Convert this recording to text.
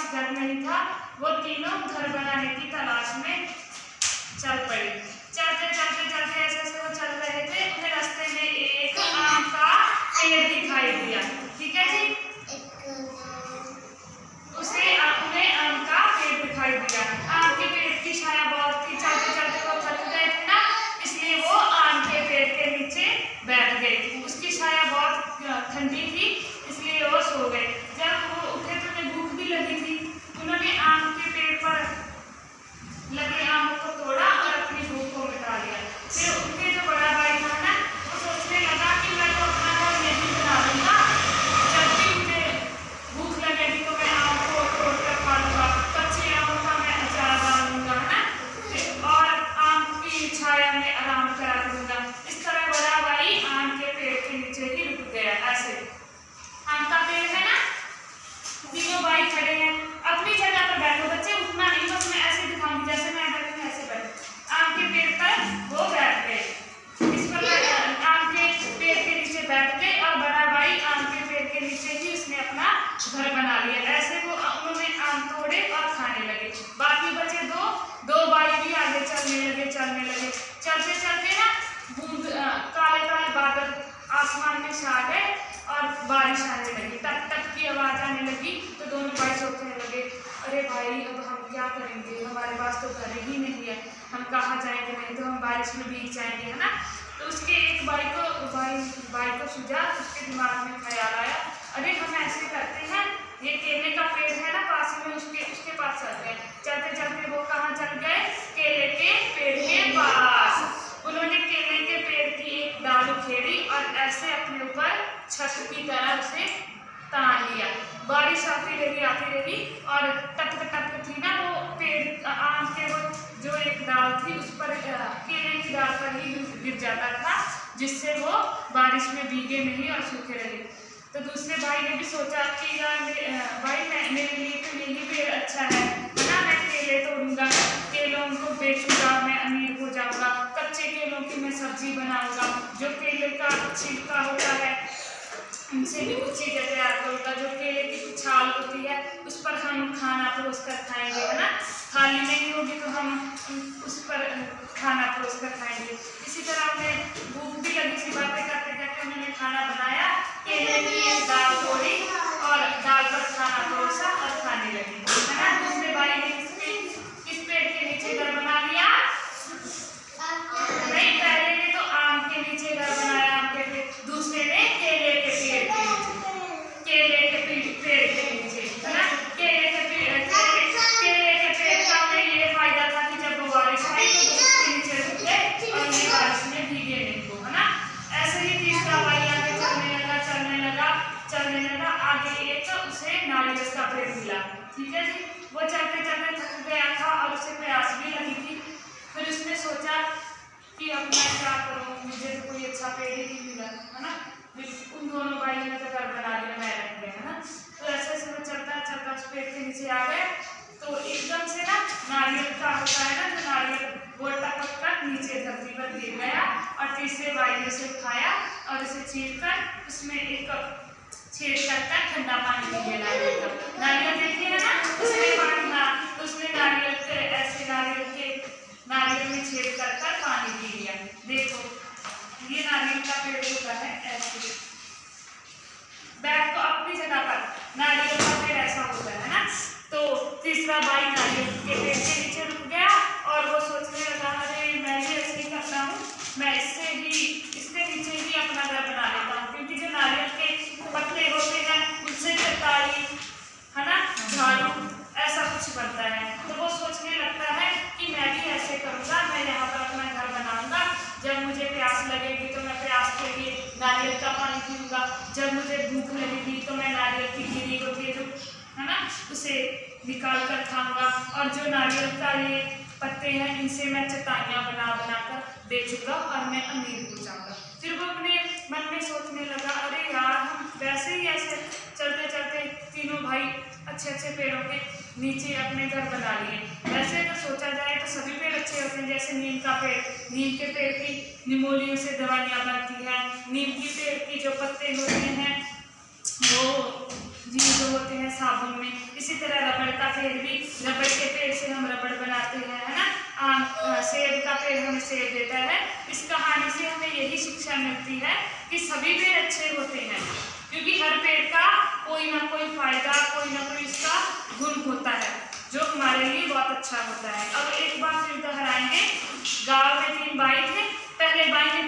पास घर नहीं था। वो तीनों घर बनाने की तलाश में चल पड़े। चलते चलते चलते ऐसे ऐसे वो चल रहे थे, उन्हें रास्ते में एक आम का पेड़ दिखाई दिया। ठीक है जी, उन्हें आम का पेड़ दिखाई दिया। आम के पेड़ की छाया बहुत थी। चलते चलते वो थक गए थे ना, इसलिए वो आम के पेड़ के नीचे बैठ गए। उसकी छाया बहुत ठंडी थी, इसलिए वो सो गए। जब वो उठे तो उन्हें भूख भी लगी थी। उन्होंने आम के पेड़ पर लगे आमों को तोड़ा और अपनी भूख को मिटा लिया। फिर उनके जो बड़ा भाई था ना, वो सोचने लगा कि मैं तो अपना घर यही बना लूंगा। जब भी मुझे भूख लगेगी तो मैं आम को तोड़कर खा लूंगा, कच्चे आमों का मैं अचार डालूंगा, है ना, और आम की छाया में आराम करा दूंगा। इस तरह बड़ा भाई आम के पेड़ के नीचे ही रुक गया। ऐसे आम का पेड़ है ना, तीनों भाई खड़े हैं। अपनी जगह पर बैठो बच्चे, उठना नहीं, बस मैं ऐसे दिखाऊंगी जैसे मैं बैठी हूं, ऐसे बैठो। आम के पेड़ पर वो बैठ गए, इस पर आम के पेड़ के नीचे बैठ गए और बड़ा भाई आम के पेड़ के नीचे ही उसने अपना घर बना लिया। ऐसे वो उन्होंने आम तोड़े और खाने लगे। बाकी बचे दो भाई भी आगे चलने लगे। चलते चलते ना बूंद काले काले बादल आसमान में छा गए और बारिश आने लगी। टप टप की आवाज आने लगी तो दोनों भाई सोचने लगे, अरे भाई अब हम क्या करेंगे, हमारे पास तो घर ही नहीं है, हम कहाँ जाएंगे, नहीं तो हम बारिश में भीग जाएंगे, है ना। तो उसके एक भाई को सूझा, उसके दिमाग में ख्याल आया, अरे हम ऐसे करते हैं, ये केले का पेड़ है ना पास में, उसके पास चल गए। चलते चलते वो कहाँ चल गए, केले के पेड़ के पास। उन्होंने केले के पेड़ की एक डाल उखेड़ी और ऐसे अपने ऊपर छत की तरह उसे तान लिया। बारिश आती रही और टप टप थी ना, वो पेड़ आम के वो जो एक डाल थी उस पर केले की डाल पर ही गिर जाता था, जिससे वो बारिश में भीगे नहीं और सूखे रहे। तो दूसरे भाई ने भी सोचा कि यार भाई मेरे लिए तो यही पेड़ अच्छा है ना, मैं केले तोड़ूंगा, केलों को बेचूंगा, मैं अमीर हो जाऊंगा, कच्चे केलों की मैं सब्जी बनाऊंगा, जो केले का छिलका होता है उनसे भी कुछ चीजें तैयार करूंगा, जो केले की कुछ छाल होती है उस पर हम खाना परोस कर खाएंगे, है ना, थाली नहीं होगी तो हम उस पर खाना परोस कर खाएंगे। इसी तरह उन्हें भूख भी लगी सी, बातें करते करते उन्होंने खाना बनाया, केले की दाल तोड़ी और दाल पर खाना परोसा और खाने लगी, है ना। दूसरे भाई ने किस पेड़ के नीचे घर बना लिया, नहीं, पहले ने तो आम के नीचे घर बनाया, आम के पेड़, दूसरे ने केले के पेड़ के नीचे, केले के पेड़ के नीचे, है ना। केले के पेड़ का उन्हें ये फायदा था कि जब वो बारिश आई तो उसके नीचे रुक गए और ये बारिश में भीगे नहीं हो, है ना। ऐसे ही तीसरा भाई आगे चलने लगा। आगे एक उसे नारियल का पेड़ मिला। ठीक है जी, वो चलते चलते थक गया था और उसे प्यास भी लगी थी। फिर उसने सोचा कि अब मैं क्या करूँ, मुझे तो कोई अच्छा पेड़ ही नहीं मिला, है ना। उन दोनों भाइयों ने तो घर बना लिया, मैं रख गया, है ना। तो ऐसे ऐसे वो चलता चलता उस पेड़ के नीचे आ गए तो एकदम से ना नारियल का होता है ना, जो नारियल वो टपक कर नीचे धरती पर गिर गया और तीसरे भाई ने उसे उठाया और उसे चीर कर उसमें एक छेद करता ठंडा पानी पी लिया। नारियल देखिए है ना, उसने नारियल में छेद कर पानी पी लिया। देखो ये नारियल का पेड़ होता है ऐसे, बैठ तो अपनी जगह पर, नारियल का पेड़ ऐसा होता है ना। तो तीसरा भाई नारियल के पेड़ के नीचे रुक गया और वो सोचने लगा, अरे मैं भी ऐसे ही करता हूँ, मैं इसके नीचे ही अपना घर बना लेता हूँ, क्योंकि जो नारियल के पत्ते होते हैं उनसे चटाई, है ना, झाड़ू, ऐसा कुछ बनता है। तो वो सोचने लगता है कि मैं भी ऐसे करूँगा, मैं यहाँ पर अपना घर बनाऊंगा, जब मुझे प्यास लगेगी तो मैं प्यास के लिए नारियल का पानी पीऊँगा, जब मुझे भूख लगेगी तो मैं नारियल की गिरी होती है जो, है ना, उसे निकाल कर खाऊंगा, और जो नारियल का ये पत्ते हैं इनसे मैं चटाइयाँ बना कर बेचूंगा और मैं अमीर हो जाऊंगा। फिर वो अपने मन में सोचने लगा, अरे यार हम वैसे ही ऐसे चलते चलते तीनों भाई अच्छे अच्छे पेड़ों के नीचे अपने घर बना लिए। वैसे तो सोचा जाए तो सभी पेड़ अच्छे होते हैं, जैसे नीम का पेड़, नीम के पेड़ की निमोलियों से दवाइयाँ बनती हैं, नीम की पेड़ की जो पत्ते होते हैं वो जो होते हैं साबुन में, इसी तरह रबड़ का पेड़ भी, रबड़ के पेड़ से हम रबड़ बनाते हैं, है ना। सेब का पेड़ हमें सेब देता है। इस कहानी से हमें यही शिक्षा मिलती है कि सभी पेड़ अच्छे होते हैं, क्योंकि हर पेड़ का कोई ना कोई फायदा, कोई ना कोई इसका गुण होता है जो हमारे लिए बहुत अच्छा होता है। अब एक बार फिर दोहराएंगे। गांव में 3 भाई थे। पहले भाई ने